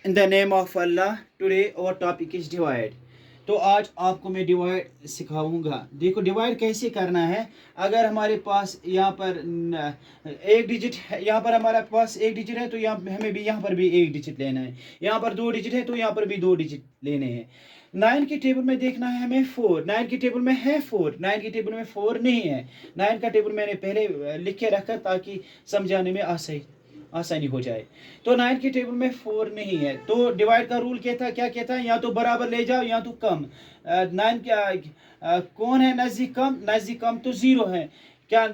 In the name of Allah today our topic is divide. तो आज आपको मैं डिवाइड सिखाऊंगा। देखो डिवाइड कैसे करना है। अगर हमारे पास यहाँ पर एक डिजिट है, यहाँ पर हमारे पास एक डिजिट है तो यहाँ हमें भी यहाँ पर भी एक डिजिट लेना है। यहाँ पर दो डिजिट है तो यहाँ पर भी दो डिजिट लेने हैं। 9 की टेबल में देखना है हमें 4। 9 की टेबल में है 4, 9 की टेबल में 4 नहीं है। 9 का टेबल मैंने पहले लिख के रखा ताकि समझाने में आसानी हो जाए। तो 9 की टेबल में 4 नहीं है तो डिवाइड का रूल क्या कहता है, या तो बराबर ले जाओ या तो कम। 9 क्या कौन है नज़दीक कम तो 0 है। क्या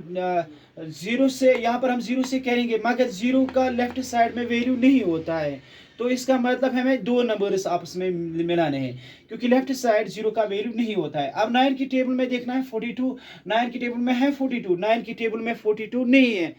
0 से यहाँ पर हम 0 से करेंगे, मगर 0 का लेफ्ट साइड में वैल्यू नहीं होता है। तो इसका मतलब हमें दो नंबर्स आपस में मिलाने हैं, क्योंकि लेफ्ट साइड 0 का वैल्यू नहीं होता है। अब 9 की टेबल में देखना है 42। 9 की टेबल में है 42, 9 की टेबल में 42 नहीं है।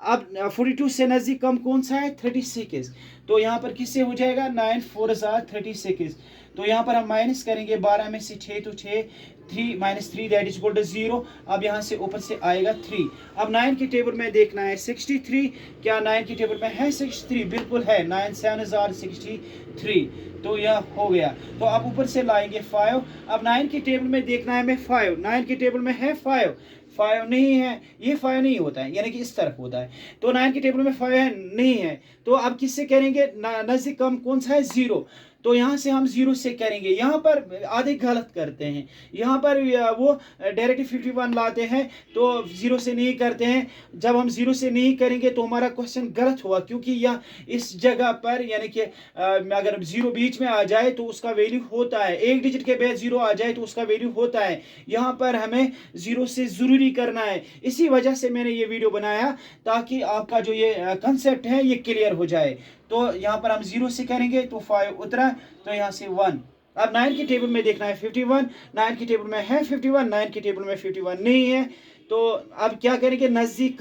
अब 42 से नज़दीक कम कौन सा है, 36। तो यहाँ पर किससे हो जाएगा, 9 4 36। तो यहाँ पर हम माइनस करेंगे 12 में से 6 तो 6, 3 -3 दैट इज इक्वल टू 0। अब यहाँ से ऊपर से आएगा 3। अब 9 की टेबल में देखना है 63। क्या 9 की टेबल में है 63? बिल्कुल है, 9 7 63। तो यह हो गया। तो अब ऊपर से लाएंगे 5। अब 9 की टेबल में देखना है हमें 5। 9 की टेबल में है 5 नहीं है, ये 5 नहीं होता है, यानी कि इस तरफ होता है। तो 9 की टेबल में 5 नहीं है। तो अब किससे करेंगे, नज़दीक कम कौन सा है, 0। तो यहाँ से हम 0 से करेंगे। यहाँ पर आधे गलत करते हैं, यहाँ पर वो डायरेक्ट 51 लाते हैं तो 0 से नहीं करते हैं। जब हम 0 से नहीं करेंगे तो हमारा क्वेश्चन गलत हुआ, क्योंकि यह इस जगह पर यानी कि अगर 0 बीच में आ जाए तो उसका वैल्यू होता है, एक डिजिट के बाद 0 आ जाए तो उसका वैल्यू होता है। यहाँ पर हमें 0 से ज़रूरी करना है। इसी वजह से मैंने ये वीडियो बनाया, ताकि आपका जो ये कंसेप्ट है ये क्लियर हो जाए। तो यहाँ पर हम 0 से करेंगे तो 5 उतरा, तो यहाँ से 1। अब 9 की टेबल में देखना है 51। 9 की टेबल में है 51, 9 की टेबल में 51 नहीं है। तो अब क्या करेंगे, नज़दीक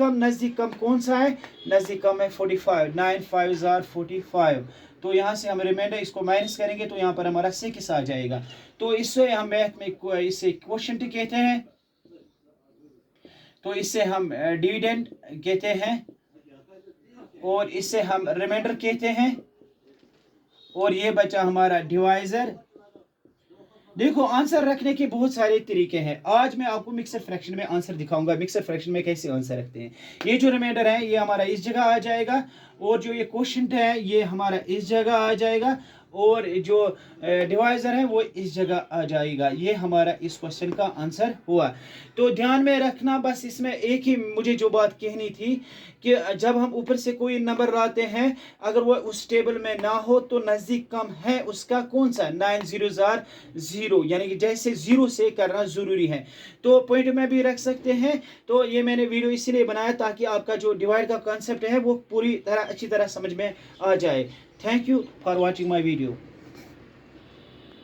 कम कौन सा है, नज़दीक कम है 45। 9 5 45। तो यहाँ से हम रिमाइंडर इसको माइनस करेंगे तो यहाँ पर हमारा 6 आ जाएगा। तो इससे हम मैथ में इसे क्वोशंट कहते हैं, तो इससे हम डिविडेंड कहते हैं, और इससे हम रिमाइंडर कहते हैं, और ये बचा हमारा डिवाइजर। देखो आंसर रखने के बहुत सारे तरीके हैं। आज मैं आपको मिक्सर फ्रैक्शन में आंसर दिखाऊंगा, मिक्सर फ्रैक्शन में कैसे आंसर रखते हैं। ये जो रिमाइंडर है ये हमारा इस जगह आ जाएगा, और जो ये क्वोशंट है ये हमारा इस जगह आ जाएगा, और जो डिवाइजर है वो इस जगह आ जाएगा। ये हमारा इस क्वेश्चन का आंसर हुआ। तो ध्यान में रखना, बस इसमें एक ही मुझे जो बात कहनी थी कि जब हम ऊपर से कोई नंबर लाते हैं, अगर वो उस टेबल में ना हो तो नज़दीक कम है उसका कौन सा, 9 0 0, यानी कि जैसे 0 से करना ज़रूरी है। तो पॉइंट में भी रख सकते हैं। तो ये मैंने वीडियो इसलिए बनाया ताकि आपका जो डिवाइड का कॉन्सेप्ट है वो पूरी तरह अच्छी तरह समझ में आ जाए। Thank you for watching my video.